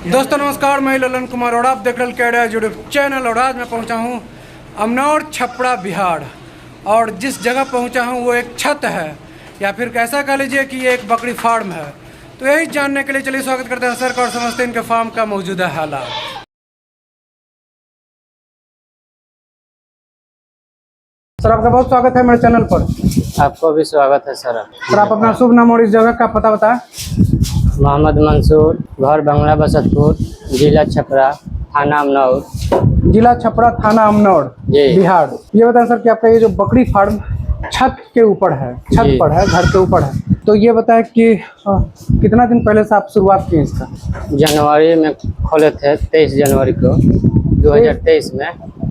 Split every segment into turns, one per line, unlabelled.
दोस्तों नमस्कार, मैं ललन कुमार और आप देख रहे हैं यूट्यूब चैनल। और आज मैं पहुंचा हूं अमनौर छपरा बिहार, और जिस जगह पहुंचा हूं वो एक छत है या फिर ऐसा कह लीजिए कि ये एक बकरी फार्म है। तो यही जानने के लिए चलिए स्वागत करते हैं सर का और समझते हैं इनके फार्म का मौजूदा हालात। सर आपका बहुत स्वागत है मेरे चैनल पर।
आपको भी स्वागत है सर।
सर आप अपना शुभ नाम और इस जगह का पता बताएं।
मोहम्मद मंसूर, घर बंगला बसतपुर, जिला छपरा, थाना अमनौर।
जिला छपरा, थाना अमनौर, बिहार। ये बताएं सर कि आपका ये जो बकरी फार्म छत के ऊपर है, छत पर है, घर के ऊपर है, तो ये बताएं कि कितना दिन पहले से आप शुरुआत की इसका?
जनवरी में खोले थे, 23 जनवरी को 2023 में।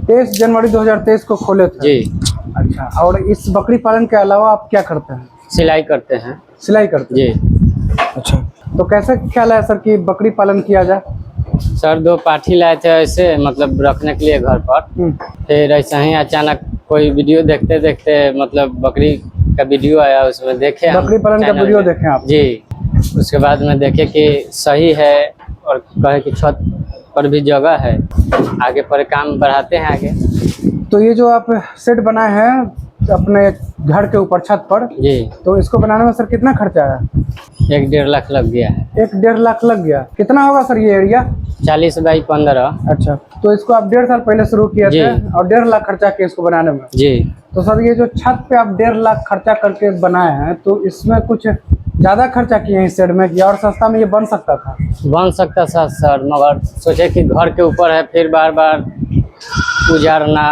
23 जनवरी 2023 को खोले थे
जी।
अच्छा, और इस बकरी पालन के अलावा आप क्या करते हैं?
सिलाई करते हैं।
सिलाई करते हैं
जी।
अच्छा, तो कैसे ख्याल है सर कि बकरी पालन किया जाए?
सर 2 पाठी लाए थे ऐसे, मतलब रखने के लिए घर पर। फिर ऐसा ही अचानक कोई वीडियो देखते देखते मतलब बकरी का वीडियो आया, उसमें देखे
बकरी पालन का वीडियो देखे आप?
जी। उसके बाद में देखे कि सही है और कहे कि छत पर भी जगह है, आगे पर काम बढ़ाते हैं आगे।
तो ये जो आप सेट बनाए हैं अपने घर के ऊपर छत पर
जी,
तो इसको बनाने में सर कितना खर्चा आया?
1-1.5 लाख लग गया है।
1-1.5 लाख लग गया। कितना होगा सर ये एरिया?
40 बाई 15।
अच्छा, तो इसको आप 1.5 साल पहले शुरू किए थे और 1.5 लाख खर्चा किया इसको बनाने में?
जी।
तो सर ये जो छत पे आप 1.5 लाख खर्चा करके बनाए हैं, तो इसमें कुछ ज्यादा खर्चा किए हैं इस सेट में, कि और सस्ता में ये बन सकता था?
बन सकता था सर, मगर सोचे कि घर के ऊपर है, फिर बार बार उजारना।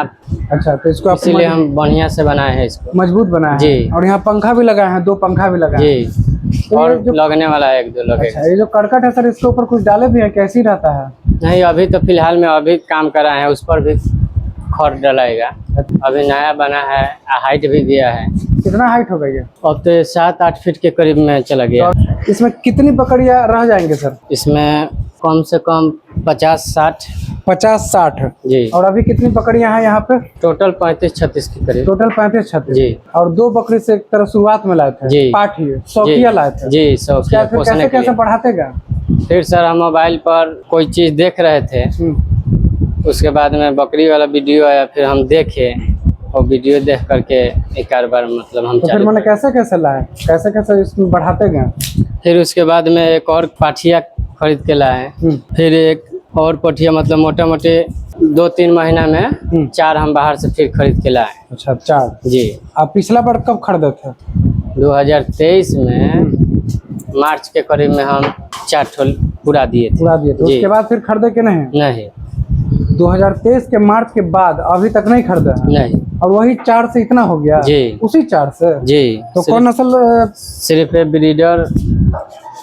अच्छा, तो इसको
इसीलिए हम बढ़िया से बनाए हैं, इसको
मजबूत बनाए हैं।
जी।
और यहाँ पंखा भी लगाए हैं, 2 पंखा भी लगाए हैं।
जी।
तो
और
जो
लगने वाला है 1-2 लगेगा।
अच्छा, ये जो करकट है सर इसके ऊपर कुछ डाले भी है, कैसी रहता है?
नहीं, अभी तो फिलहाल में अभी काम करा है, उस पर भी खड़ डलाएगा। अभी नया बना है, हाइट भी गया है।
कितना हाइट हो गई है?
अब तो 7-8 फीट के करीब में चला गया।
इसमें कितनी बकरियां रह जाएंगे सर?
इसमें कम से कम 50-60।
50-60
जी।
और अभी कितनी बकरियां हैं यहाँ पे?
टोटल 35-36 के करीब।
टोटल 35-36
जी।
और 2 बकरी से एक तरह शुरुआत में लाए थे
जी।
पाठी शौकिया लाए थे।
जी, शौकिया पोसने के लिए।
कैसे बढ़ाते गए?
फिर सर हम मोबाइल पर कोई चीज देख रहे थे, उसके बाद में बकरी वाला वीडियो आया, फिर हम देखे और वीडियो देख करके एक बार मतलब हम
तो फिर मैंने कैसे लाए, कैसे इसमें बढ़ाते गए?
फिर उसके बाद में एक और पाठिया खरीद के लाए। फिर एक और पठिया मतलब मोटे मोटे 2-3 महीना में 4 हम बाहर से फिर खरीद के लाए।
अच्छा, 4? जी। आप पिछला बार कब खरीदे थे?
2023 में मार्च के करीब में हम 4 ठोल पूरा दिए थे।
तो उसके बाद फिर खरीदे के नहीं?
नहीं।
2023 के मार्च के बाद अभी तक नहीं खरीदा है?
नहीं।
और वही 4 से इतना हो गया?
जी।
उसी 4 से?
जी।
तो कौन नस्ल?
सिर्फ ब्रीडर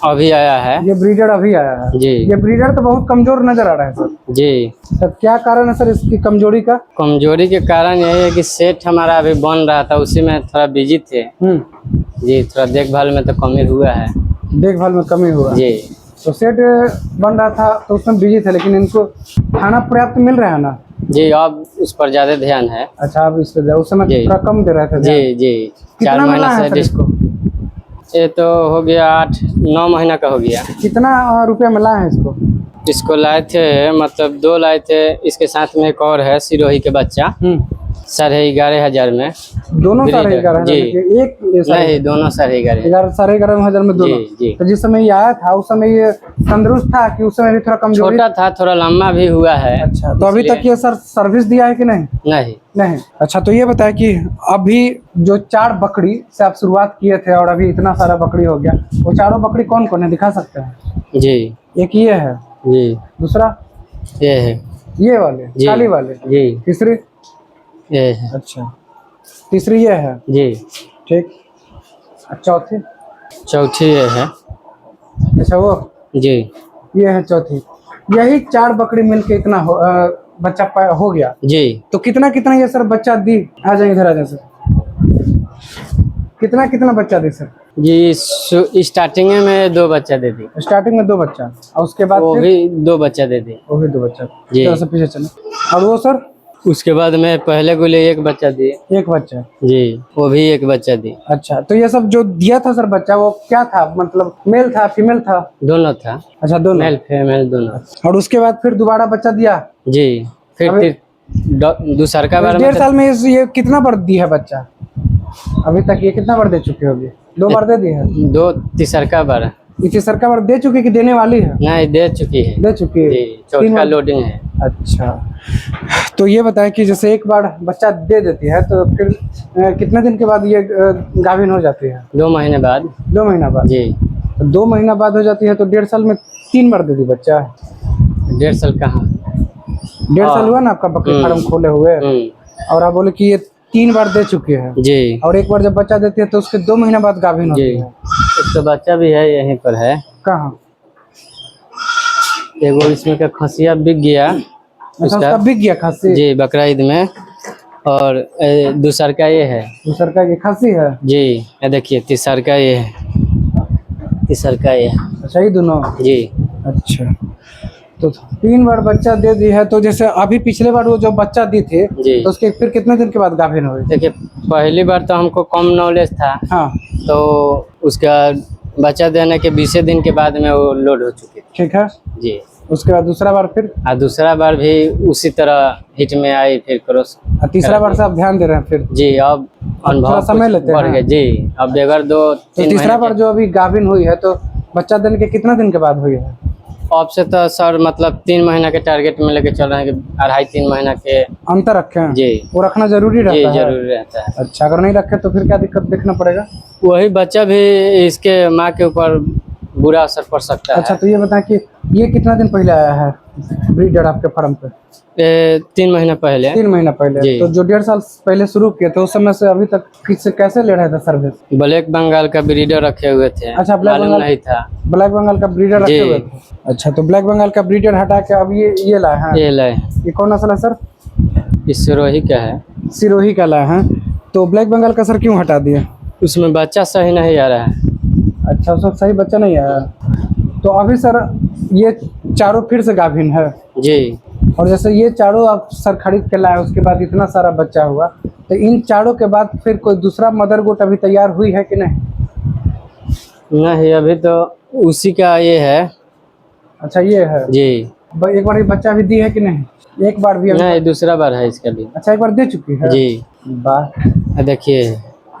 अभी आया है।
ये ब्रीडर अभी आया है? जी। ये ब्रीडर तो बहुत कमजोर नजर आ रहा है सर। जी। तो क्या कारण है सर इसकी कमजोरी का? कमजोरी
के कारण यही है कि सेट हमारा अभी बन रहा था, उसी में थोड़ा बिजी थे। जी, थोड़ा देखभाल में तो कमी हुआ है।
देखभाल में कमी हुआ? जी। तो सेट बन रहा था तो उसमें बिजी थे, लेकिन इनको खाना पर्याप्त मिल रहा है ना?
जी, अब उस पर ज्यादा ध्यान है।
अच्छा, अब इस पर उस समय थोड़ा कम दे रहे थे?
जी जी। 4 महीना से जिसको ये तो हो गया 8-9 महीना का हो गया।
कितना रुपया में लाए हैं इसको?
इसको लाए थे मतलब 2 लाए थे, इसके साथ में एक और है सिरोही के बच्चा, 11,500 में।
दोनों 11,500?
जी।
एक
नहीं, दोनों
11,500 में दोनों?
जी।
तो जिस समय ये आया था उस समय ये तंदुरुस्त था कि उस समय भी थोड़ा कमजोर?
छोटा था, थोड़ा लंबा भी हुआ है।
अच्छा, तो अभी तक ये सर सर्विस दिया है कि नहीं? नहीं। अच्छा, तो ये बताया कि अभी जो 4 बकरी से आप शुरुआत किए थे और अभी इतना सारा बकरी हो गया, वो चारों बकरी कौन कौन है, दिखा सकते हैं?
जी।
एक ये है? जी। दूसरा?
ये है।
ये वाले काली वाले? जी। तीसरी?
ये है।
अच्छा, तीसरी ये है? जी। ठीक। चौथी ये है? अच्छा, वो? जी। ये है चौथी। यही 4 बकरी मिलके इतना बच्चा हो गया? जी। तो कितना ये सर बच्चा दी? आ जाए इधर, आ जाए सर। कितना बच्चा दी सर? जी,
स्टार्टिंग में 2 बच्चा दे दी।
स्टार्टिंग में 2 बच्चा, और उसके बाद
वो भी 2 बच्चा दे दी।
वो भी 2 बच्चा।
जी।
पीछे चले। और वो सर?
उसके बाद में पहले गोली एक बच्चा दिए।
एक बच्चा।
जी, वो भी एक बच्चा दिए।
अच्छा, तो ये सब जो दिया था सर बच्चा, वो क्या था, मतलब मेल था फीमेल था?
दोनों था।
अच्छा, दोनों।
मेल फीमेल दोनों।
और उसके बाद फिर दोबारा बच्चा दिया?
जी, फिर
अभी-
दूसरा बार
1.5 साल में ये कितना बार दिया है बच्चा अभी तक? ये कितना बार दे चुके होगे? 2 बार दे दी है?
दो तीसरा बार।
ये तीसरा बार दे चुकी कि देने वाली है?
नहीं, दे चुकी है।
दे चुकी है।
जी,
3
चौथा
बार।
लोडिंग है।
अच्छा, तो ये बताएं कि जैसे एक बार बच्चा दे देती है तो फिर कितने दिन के बाद ये गाभिन हो जाती है?
2 महीने बाद।
2 महीना बाद?
जी।
2 महीना बाद हो जाती है तो 1.5 साल में 3 बार दे दी बच्चा?
1.5 साल कहाँ?
1.5 साल हुआ ना आपका बकरी फार्म खोले हुए, और आप बोले कि ये 3 बार दे चुके हैं।
जी।
और एक बार जब बच्चा देती है तो उसके 2 महीना बाद गाभिन होती है।
एक तो बच्चा भी है, यहीं पर है।
कहाँ?
एगो इसमें का खसिया बिक गया।
अच्छा, उसका बिक गया खस्सी?
जी, बकरा ईद में। और दूसर का ये है।
दूसर का ये खस्सी है?
जी, ये देखिए तीसर का ये है। तीसर का ये है।
अच्छा, ये दोनों?
जी।
अच्छा, तो 3 बार बच्चा दे दी है। तो जैसे अभी पिछले बार वो जो बच्चा दी थी
जी।
तो उसके फिर कितने दिन के बाद गाभिन हुई?
देखिए, पहली बार तो हमको कम नॉलेज था।
हाँ,
तो उसका बच्चा देने के 20 दिन के बाद में वो लोड हो चुकी थी।
ठीक है।
जी।
उसके बाद दूसरा बार फिर?
और दूसरा बार भी उसी तरह हिट में आई, फिर क्रॉस।
तीसरा बार से आप ध्यान दे रहे हैं फिर?
जी, अब अनुभव
थोड़ा समय
कुछ
लेते
बढ़
हैं।
गया। जी, अब बगैर 2-3
तो तीसरा बार जो अभी गाभिन हुई है तो बच्चा देने के कितना दिन के बाद हुई है?
अब से तो सर मतलब 3 महीना के टारगेट में लेके चल रहे हैं कि 2.5-3 महीना के।
अंतर रखे हैं?
जी।
वो रखना जरूरी
जी,
रहता है?
जरूरी रहता है।
अच्छा, अगर नहीं रखे तो फिर क्या दिक्कत देखना पड़ेगा?
वही बच्चा भी इसके माँ के ऊपर बुरा असर पड़ सकता है।
अच्छा, तो ये बताएं कि ये कितना दिन पहले आया है ब्रीडर आपके फार्म पे?
3 महीना पहले।
3 महीना पहले?
जी।
तो जो 1.5 साल पहले शुरू किए थे उस समय से अभी तक किससे कैसे ले रहे थे सर्विस?
ब्लैक बंगाल का ब्रीडर रखे हुए थे।
अच्छा, ब्लैक
मालूम
बंगाल
नहीं था।
ब्लैक बंगाल का ब्रीडर रखे
जी।
हुए थे? अच्छा, तो ब्लैक बंगाल का ब्रीडर हटा के अब ये लाए हैं?
ये लाए।
ये कौन नस्ल है सर?
इस सिरोही का है।
सिरोही का लाए हैं। तो ब्लैक बंगाल का सर क्यों हटा दिए?
उसमें बच्चा सही नहीं आ रहा है।
अच्छा, उसमें सही बच्चा नहीं आया। तो अभी सर ये चारों फिर से गाभिन है?
जी।
और जैसे ये चारों आप सर खरीद के लाए, उसके बाद इतना सारा बच्चा हुआ, तो इन चारों के बाद फिर कोई दूसरा मदर गोट अभी तैयार हुई है कि नहीं?
नहीं, अभी तो उसी का ये है।
अच्छा, ये है।
जी।
एक बार ये बच्चा भी दी है कि नहीं? एक बार भी?
नहीं, दूसरा बार है इसका भी।
अच्छा, एक बार दे चुकी है?
जी।
वाह।
देखिए,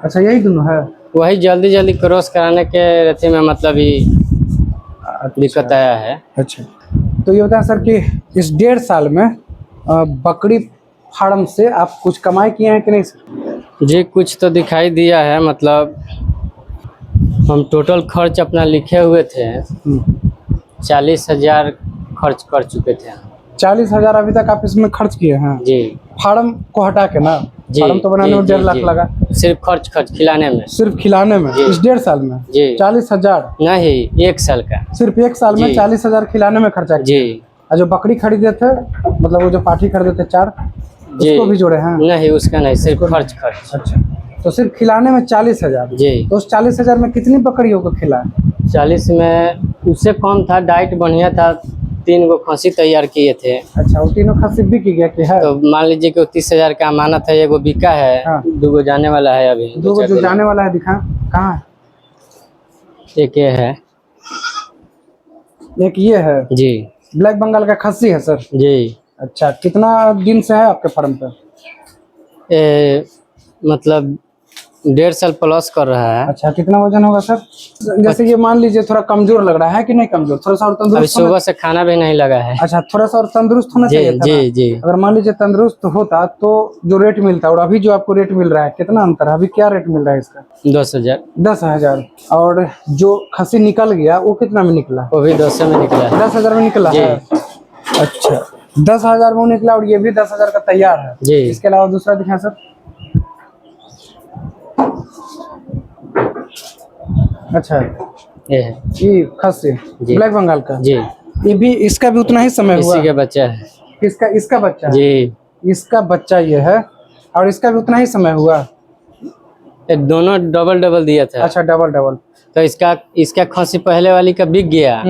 अच्छा, यही दोनों है?
वही जल्दी क्रॉस कराने के रथे में मतलब ही दिक्कत आया है।
अच्छा, तो ये बताएं सर कि इस 1.5 साल में बकरी फार्म से आप कुछ कमाई किए हैं कि नहीं सर?
जी, कुछ तो दिखाई दिया है। मतलब हम टोटल खर्च अपना लिखे हुए थे, 40,000 खर्च कर चुके थे।
40,000 अभी तक आप इसमें खर्च किए हैं?
जी।
फार्म को हटा के ना?
जी।
फार्म तो बनाने में 1.5 लाख लगा?
सिर्फ खर्च खिलाने में।
सिर्फ खिलाने में?
जी।
इस 1.5 साल में?
जी।
40,000?
नहीं, 1 साल का।
सिर्फ 1 साल में
जी।
40,000 खिलाने में खर्चा किया?
जी।
और जो बकरी खरीदे थे, मतलब वो जो पाठी खरीदे थे 4,
जी।
उसको भी जोड़े हैं?
नहीं, उसका नहीं, सिर्फ खर्च।
अच्छा, तो सिर्फ खिलाने में 40,000?
जी।
तो उस 40,000 में कितनी बकरियों को खिलाए?
40 में उससे कम था, डाइट बढ़िया था। 3 गो खसी तैयार किए थे।
अच्छा, वो तीनों खस्सी बिक गया कि है?
तो मान लीजिए कि 30,000 का अमानत है, एगो बिका है।
हाँ।
2 गो जाने वाला है अभी।
2 गो जो जाने वाला है, दिखा कहाँ है?
एक ये है।
एक ये है?
जी।
ब्लैक बंगाल का खस्सी है सर?
जी।
अच्छा, कितना दिन से है आपके फार्म पे?
मतलब 1.5 साल प्लस कर रहा है।
अच्छा, कितना वजन होगा सर? जैसे ये मान लीजिए थोड़ा कमजोर लग रहा है कि नहीं कमजोर? थोड़ा सा और
अभी
तंदुरुस्त
सुबह से खाना भी नहीं लगा है।
अच्छा, थोड़ा सा और तंदुरुस्त होना
जी।
चाहिए था ना?
जी। जी।
अगर मान लीजिए तंदुरुस्त होता तो जो रेट मिलता और अभी जो आपको रेट मिल रहा है, कितना अंतर है? अभी क्या रेट मिल रहा है इसका?
10,000।
10,000। और जो खस्सी निकल गया वो कितना में निकला?
वो भी 10 में निकला है।
10,000 में निकला
जी।
है? अच्छा, 10,000 में निकला और ये भी 10,000 का तैयार है?
जी।
इसके अलावा दूसरा दिखाएं सर। अच्छा,
ये है।
ये खस्सी
जी।
ब्लैक बंगाल का?
जी।
ये भी, इसका भी उतना ही समय हुआ?
इसी का बच्चा है।
इसका बच्चा है?
जी।
इसका बच्चा ये है, और इसका भी उतना ही समय हुआ?
ये दोनों डबल दिया था।
अच्छा, डबल।
तो इसका खस्सी पहले वाली का बिक गया।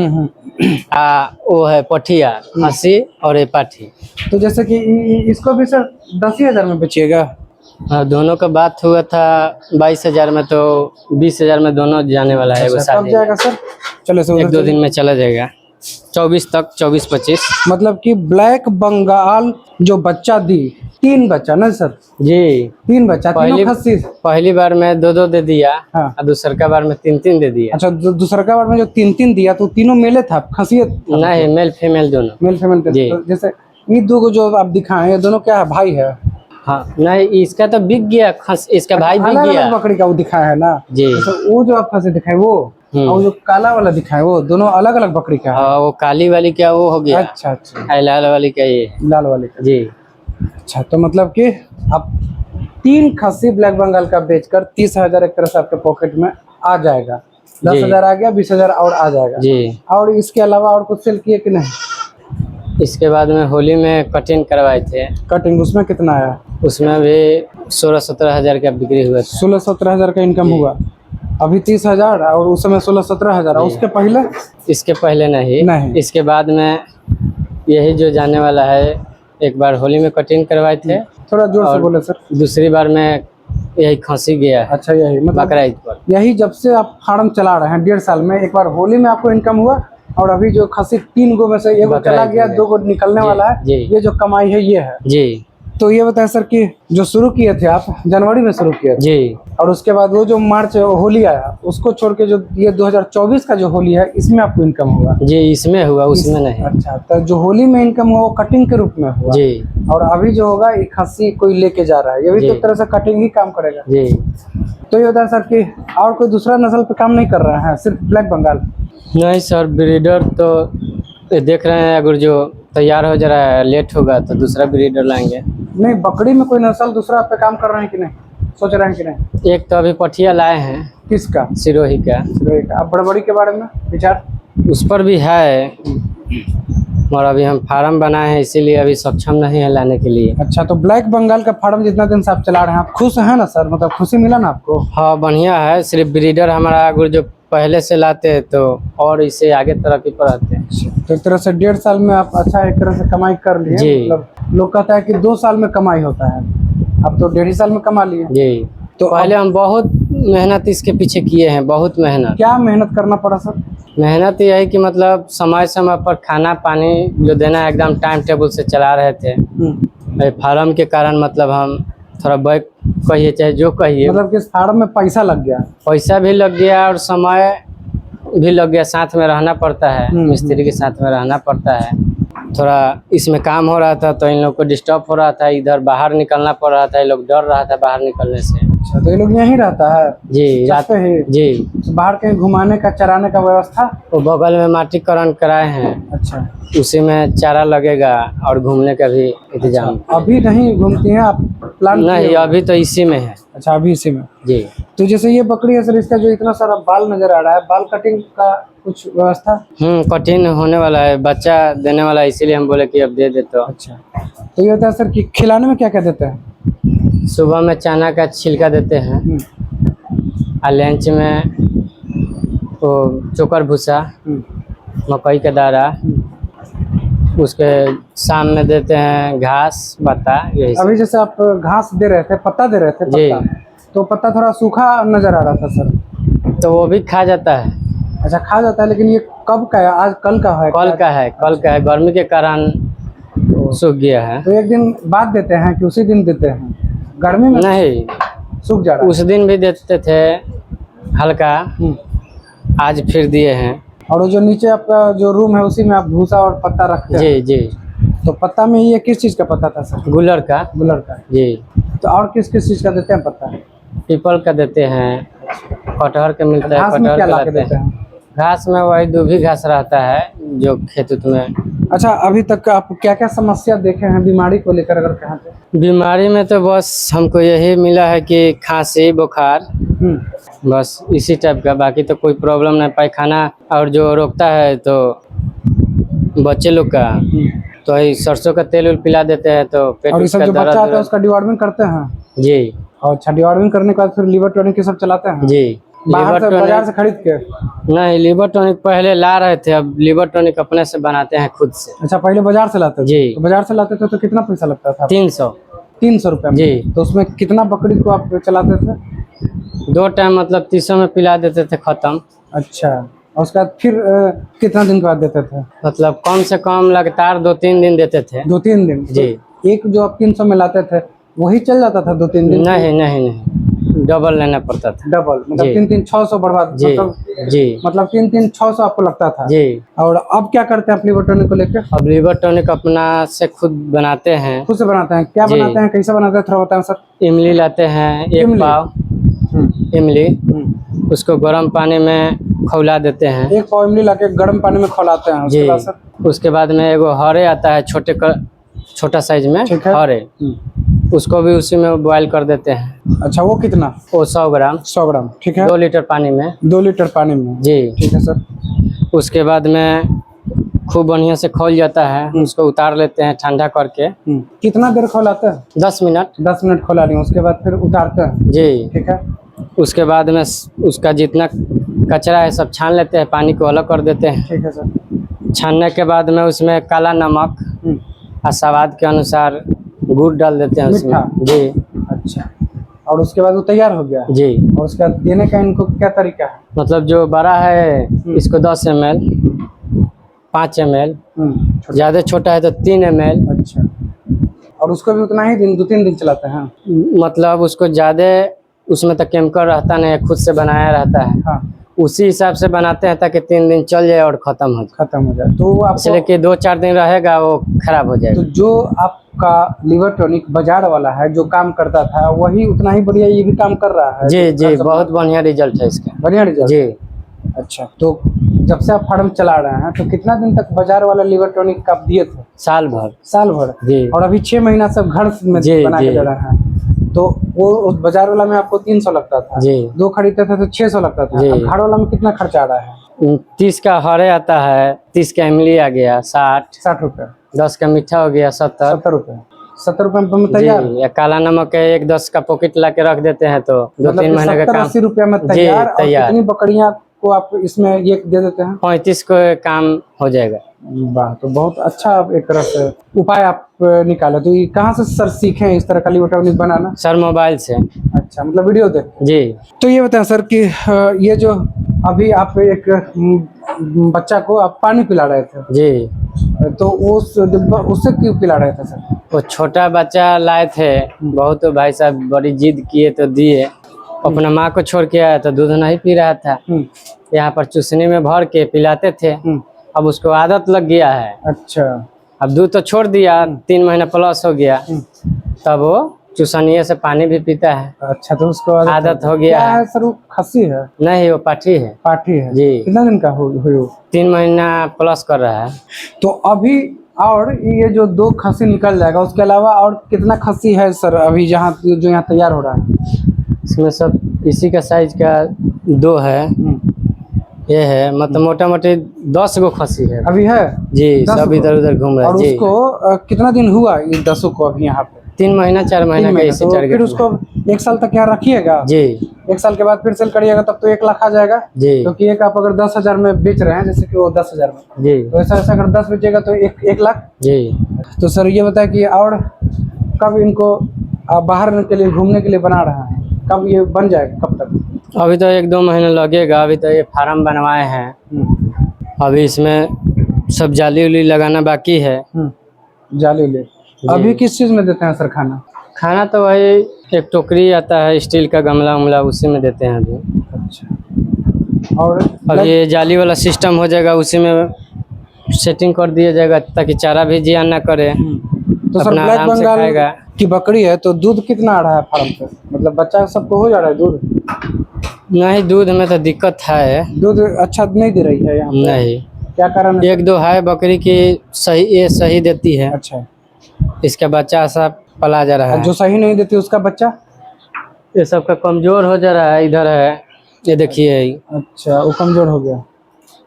वो है पठिया खस्सी और ये पाठी।
तो जैसे कि इसको भी सर 10,000 में बेचिएगा?
दोनों का बात हुआ था 22,000 में, तो 20,000 में दोनों जाने वाला है।
अच्छा, कब जाएगा सर? चलो सर,
1-2 दिन में चला जाएगा, 24 तक, 24-25।
मतलब कि ब्लैक बंगाल जो बच्चा दी, 3 बच्चा ना सर?
जी
3 बच्चा, तीनों खस्सी?
पहली बार में 2-2 दे दिया।
हाँ।
और दूसरा बार में 3-3 दे दिया।
अच्छा, दूसरा बार में जो 3-3 दिया तो तीनों मेले था खस्सी?
नहीं, मेल फीमेल दोनों।
मेल फीमेल थे। तो जैसे ये 2 को जो आप दिखाए, ये दोनों क्या है, भाई है?
हाँ, नहीं इसका तो बिक गया, इसका भाई बिक गया।
अलग बकरी का वो दिखाया है ना
जी।
तो वो जो आप खस्सी दिखाए वो, और जो काला वाला दिखाए वो, दोनों अलग अलग बकरी का है?
हाँ, वो काली वाली क्या वो हो गया।
अच्छा अच्छा।
लाल वाली का ये
लाल वाले का।
जी।
अच्छा, तो मतलब कि आप 3 खस्सी ब्लैक बंगाल का बेचकर 30,000 एक तरह से आपके पॉकेट में आ जाएगा। 10,000 आ गया, 20,000 और आ जाएगा जी। और इसके अलावा और कुछ सेल किए कि नहीं?
इसके बाद में होली में कटिंग करवाए थे।
कटिंग, उसमें कितना आया?
उसमें भी 16-17 हजार का बिक्री हुआ।
16-17 हजार का इनकम हुआ। अभी 30,000 और उस समय 16-17 हजार। और उसके पहले? इसके पहले नहीं।
इसके बाद में यही जो जाने वाला है, एक बार होली में कटिंग करवाए थे।
थोड़ा जोर से बोले सर।
दूसरी बार में यही खस्सी गया।
अच्छा, यही मतलब
बकरा ईद पर।
यही जब से आप फार्म चला रहे हैं 1.5 साल में, एक बार होली में आपको इनकम हुआ और अभी जो खस्सी 3 गो में से 1 गो चला गया, 2 गो निकलने वाला है, ये जो कमाई है ये है
जी।
तो ये बताएं सर कि जो शुरू किए थे आप जनवरी में शुरू किए थे
जी,
और उसके बाद वो जो मार्च होली आया उसको छोड़ के जो ये 2024 का जो होली है इसमें आपको इनकम हुआ?
जी, इसमें हुआ, उसमें नहीं।
अच्छा, तो जो होली में इनकम हुआ वो कटिंग के रूप में हुआ
जी।
और अभी जो होगा एक खस्सी कोई लेके जा रहा है, ये भी तो एक तरह से कटिंग ही काम करेगा
जी।
तो ये बताएं सर कि और कोई दूसरा नस्ल पे काम नहीं कर रहा है, सिर्फ ब्लैक बंगाल?
नहीं सर, ब्रीडर तो देख रहे हैं, अगर जो तैयार हो जा रहा है, लेट होगा तो दूसरा ब्रीडर लाएंगे।
नहीं, बकरी में कोई नस्ल दूसरा पे काम कर रहे हैं कि नहीं, सोच रहे हैं कि नहीं?
एक तो अभी पठिया लाए हैं।
किसका?
सिरोही का।
अब बड़बड़ी के बारे में विचार?
उस पर भी है, और अभी हम फार्म बनाए हैं, इसीलिए अभी सक्षम नहीं है लाने के लिए।
अच्छा, तो ब्लैक बंगाल का फार्म जितना दिन से आप चला रहे हैं, आप खुश हैं ना सर? मतलब खुशी मिला ना आपको?
हाँ, बढ़िया है। सिर्फ ब्रीडर हमारा अगर जो पहले से लाते हैं तो और इसे आगे तरक्की पर आते हैं।
तो एक तरह से 1.5 साल में आप अच्छा एक तरह से कमाई कर लिए।
जी।
मतलब लोग कहता है कि 2 साल में कमाई होता है, अब तो 1.5 साल में कमा लिए।
जी। तो पहले हम बहुत मेहनत इसके पीछे किए हैं, बहुत मेहनत।
क्या मेहनत करना पड़ा सर?
मेहनत यही कि मतलब समय समय पर खाना पानी जो देना है, एकदम टाइम टेबल से चला रहे थे। फार्म के कारण मतलब हम थोड़ा बैक कहिए चाहे जो कहिए,
मतलब कि इस फार्म में पैसा लग गया?
पैसा भी लग गया और समय भी लग गया, साथ में रहना पड़ता है, मिस्त्री के साथ में रहना पड़ता है। थोड़ा इसमें काम हो रहा था तो इन लोग को डिस्टर्ब हो रहा था, इधर बाहर निकलना पड़ रहा था, ये लोग डर रहा था बाहर निकलने से।
अच्छा, तो ये लोग यहीं रहता है?
जी, रात
ही?
जी।
तो बाहर कहीं घुमाने का, चराने का व्यवस्था?
वो बगल में माटीकरण कराए हैं।
अच्छा,
उसी में चारा लगेगा और घूमने का भी इंतजाम।
अच्छा, अभी नहीं घूमती हैं आप? प्लान
नहीं, अभी तो इसी में है।
अच्छा, अभी इसी में
जी।
तो जैसे ये बकरी है सर, इसका जो इतना सारा बाल नजर आ रहा है, बाल कटिंग का कुछ व्यवस्था?
कठिन होने वाला है, बच्चा देने वाला है, इसीलिए हम बोले कि अब दे देते हो।
अच्छा, तो ये होता है सर कि खिलाने में क्या क्या देते हैं?
सुबह में चना का छिलका देते हैं और लंच में वो चोकर भूसा, मकई का दाना, उसके शाम में देते हैं घास पत्ता। यही
अभी जैसे आप घास दे रहे थे, पत्ता दे रहे थे, पत्ता, तो पत्ता थोड़ा सूखा नजर आ रहा था सर,
तो वो भी खा जाता है।
अच्छा, खा जाता है, लेकिन ये कब का है? आज कल का है?
कल का है, कल का है, गर्मी के कारण सूख गया है।
तो एक दिन बाद देते हैं कि उसी दिन देते हैं? गर्मी में
नहीं,
सूख जा रहा है।
उस दिन भी देते थे हल्का, आज फिर दिए हैं।
और वो जो नीचे आपका जो रूम है उसी में आप भूसा और पत्ता रखते हैं?
जी जी।
तो पत्ता में ये किस चीज का पत्ता था सर?
गुलर का।
गुलर का
जी।
तो और किस किस चीज का देते हैं पत्ता?
पीपल का देते हैं, कटहर का मिलता है,
घास में
कटहर
क्या
का
ला के
लाते
देते
हैं।
हैं?
घास में वही दूभी घास रहता है जो खेत उत में।
अच्छा, अभी तक आप क्या क्या समस्या देखे हैं बीमारी को लेकर अगर कहें तो?
बीमारी में तो बस हमको यही मिला है कि खांसी बुखार, बस इसी टाइप का, बाकी तो कोई प्रॉब्लम नहीं। पैखाना और जो रोकता है तो बच्चे लोग का, तो वही सरसों का तेल पिला देते हैं तो पेट
और
उसका
जो बच्चा आता है
दर्द।
उसका डिवॉर्मिंग करते हैं?
जी।
और अच्छा, डिवॉर्मिंग करने के बाद फिर लीवर टॉनिक के सब चलाते हैं?
जी।
बाहर से
लिवर
बाजार से खरीद के?
नहीं, लिवर टॉनिक पहले ला रहे थे, अब लिवर टॉनिक अपने से बनाते हैं खुद से।
अच्छा, पहले बाजार से लाते थे?
जी।
तो बाजार से लाते थे तो कितना पैसा लगता था?
300।
300 रुपये में?
जी।
तो उसमें कितना बकरी को आप चलाते थे?
2 टाइम मतलब 300 में पिला देते थे, खत्म।
अच्छा, और उसके बाद फिर कितना दिन के बाद देते थे?
मतलब कम से कम लगातार 2-3 दिन देते थे।
2-3 दिन?
जी।
तो एक जो आप 300 में लाते थे वही चल जाता था 2-3 दिन?
नहीं नहीं नहीं, डबल लेना पड़ता था।
डबल मतलब
जी।
3-3 600 बर्बाद?
जी जी
मतलब 3-3 600 आपको लगता था?
जी।
और अब क्या करते हैं आप लिवर टॉनिक को लेकर?
अब लिवर टॉनिक अपना से खुद बनाते हैं।
खुद से बनाते हैं? क्या
जी।
बनाते हैं, कैसे बनाते हैं, थोड़ा बताएं सर।
इमली लाते हैं 1
इमली?
पाव इमली, उसको गर्म पानी में खौला देते हैं।
1 पाव इमली लाके गर्म पानी में खौलाते हैं, उसके
जी।
बाद सर?
उसके बाद में एगो हरे आता है, छोटा साइज में
ठीक है।
हरे, उसको भी उसी में बॉयल कर देते हैं।
अच्छा, वो कितना?
वो 100 ग्राम।
100 ग्राम, ठीक है।
2 लीटर पानी में।
2 लीटर पानी में?
जी।
ठीक है सर।
उसके बाद में खूब बढ़िया से खौल जाता है, उसको उतार लेते हैं ठंडा करके।
कितना देर खौलाते हैं?
10 मिनट।
10 मिनट खौला लिया, उसके बाद फिर उतारते हैं?
जी।
ठीक है।
उसके बाद में उसका जितना कचरा है सब छान लेते हैं, पानी को अलग कर देते हैं।
ठीक है सर।
छानने के बाद में उसमें काला नमक और स्वाद के अनुसार गुड़ डाल देते हैं उसमें।
मीठा?
जी।
अच्छा, और उसके बाद वो तैयार हो गया?
जी।
और उसके बाद देने का इनको क्या तरीका है?
मतलब जो बड़ा है इसको 10 ml, 5 ml, ज़्यादा छोटा है तो 3 ml।
अच्छा, और उसको भी उतना ही दिन 2-3 दिन चलाते हैं?
मतलब उसको ज़्यादा उसमें तो केमिकल रहता नहीं है, खुद से बनाया रहता है।
हाँ।
उसी हिसाब से बनाते हैं ताकि 3 दिन चल जाए और ख़त्म हो जाए।
खत्म हो जाए तो वो आपको,
इसलिए कि 2-4 दिन रहेगा वो खराब हो
तो
जाएगा।
जो आपका लिवर टॉनिक बाजार वाला है जो काम करता था वही उतना ही बढ़िया ये भी काम कर रहा है?
जी
तो
जी, बहुत बढ़िया रिजल्ट है इसका।
बढ़िया रिजल्ट?
जी।
अच्छा, तो जब से आप फार्म चला रहे हैं तो कितना दिन तक बाजार वाला लिवर टॉनिक का आप दिए थे?
साल भर।
साल भर?
जी।
और अभी 6 महीना सब घर में
जी,
बना के
जी।
दे रहे हैं, तो वो उस बाजार वाला में आपको 300 लगता था?
जी।
2 खरीदते थे तो 600 लगता था।
जी।
अब घर वाला में कितना खर्चा आ रहा है?
30 का हरे आता है, 30 का इमली आ गया 60,
60 रुपये?
10 का मीठा हो गया 70।
70 रुपये? 70 रुपये में तैयार?
जी। या काला नमक है 1-10 का पॉकेट ला के रख देते हैं तो 2-3 महीने का काम।
70-80 रुपये में
जी,
तैयार। और
तैयार।
कितनी बकरियां को आप इसमें ये दे देते हैं?
35 को काम हो जाएगा।
वाह, तो बहुत अच्छा आप एक तरह से उपाय आप निकाले। तो ये कहाँ से सर सीखे इस तरह का लिवर टॉनिक बनाना?
सर मोबाइल से।
अच्छा, मतलब वीडियो देख?
जी।
तो ये बताएं सर कि ये जो अभी आप एक बच्चा को आप पानी पिला रहे थे,
जी।
तो उससे क्यों पिला रहे थे सर?
वो छोटा बच्चा लाए थे, बहुत भाई साहब बड़ी जिद किए तो दिए। अपना माँ को छोड़ के आया तो दूध नहीं पी रहा था, यहाँ पर चूसनी में भर के पिलाते थे। अब उसको आदत लग गया है।
अच्छा।
अब दूध तो छोड़ दिया, 3 महीना प्लस हो गया, तब वो चूसनिए से पानी भी पीता है।
अच्छा, तो उसको
आदत हो गया
क्या है सर? वो खस्सी है?
नहीं, वो पाठी है।
पाठी है?
जी।
कितना दिन का हुई वो?
3 महीना प्लस कर रहा है।
तो अभी और ये जो 2 खस्सी निकल जाएगा, उसके अलावा और कितना खस्सी है सर अभी जहाँ जो यहाँ तैयार हो रहा है?
इसमें सब इसी का साइज का 2 है, ये है, मतलब मोटा मोटी 10 गो खस्सी है
अभी है?
जी।
10
सब इधर उधर घूम रहे
और
हैं जी।
उसको कितना दिन हुआ ये 10 को अभी यहाँ पे?
3 महीना 4 महीना का इसी
तो
टारगेट
फिर
में।
उसको 1 साल तक यहाँ रखिएगा?
जी।
1 साल के बाद फिर सेल करिएगा तब तो 1 लाख आ जाएगा?
जी।
क्योंकि एक आप अगर 10,000 में बेच रहे हैं, जैसे कि वो 10,000 में,
जी।
तो ऐसा ऐसा अगर 10 बेचेगा तो 1 लाख।
जी।
तो सर ये बताए कि और कब इनको आप बाहर के लिए घूमने के लिए बना रहे हैं, कब ये बन जाएगा, कब तक?
अभी तो 1-2 महीना लगेगा। अभी तो ये फार्म बनवाए हैं, अभी इसमें सब जाली उली लगाना बाकी है।
जाली ले अभी किस चीज़ में देते हैं सर खाना?
खाना तो वही एक टोकरी आता है स्टील का, गमला उमला, उसी में देते हैं अभी।
अच्छा। और
अब ये जाली वाला सिस्टम हो जाएगा, उसी में सेटिंग कर दिया जाएगा ताकि चारा भी जियान ना करे,
तो सर
अपना
ब्लैक
आराम से
बंगाल
खाएगा।
की बकरी है तो दूध कितना आ रहा है फार्म पे? मतलब बच्चा सबको हो जा रहा है दूध?
नहीं, दूध में तो दिक्कत है।
दूध अच्छा नहीं दे रही है यहाँ पे?
नहीं,
क्या कारण है?
1-2 है बकरी की सही देती है।
अच्छा।
इसका बच्चा सब पला जा रहा है।
जो सही नहीं देती उसका बच्चा?
ये सब का कमजोर हो जा रहा है। इधर है, ये देखिए।
अच्छा, वो कमजोर हो गया।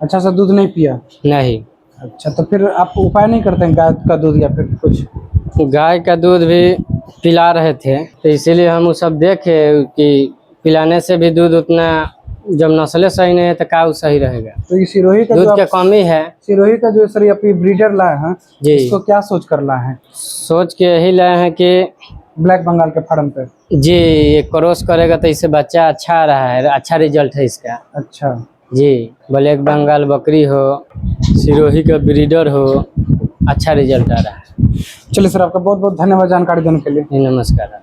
अच्छा सा दूध नहीं पिया?
नहीं।
अच्छा, तो फिर आप उपाय नहीं करते हैं गाय का दूध या फिर कुछ?
गाय का दूध भी पिला रहे थे, तो इसीलिए हम वो सब देखे कि पिलाने से भी दूध उतना जब नस्लें सही नहीं है तो काऊ सही रहेगा।
तो ये सिरोही का
दूध
जो
की
आप
कमी है
सिरोही का जो सर आप ब्रीडर लाए हैं,
जी।
इसको क्या सोच कर लाए हैं?
सोच के यही लाए हैं कि
ब्लैक बंगाल के फार्म पे।
जी ये क्रॉस करेगा तो इससे बच्चा अच्छा आ रहा है, अच्छा रिजल्ट है इसका।
अच्छा
जी ब्लैक बंगाल बकरी हो, सिरोही का ब्रीडर हो, अच्छा रिजल्ट आ रहा है।
चलिए सर, आपका बहुत बहुत धन्यवाद जानकारी देने के लिए।
जी, नमस्कार।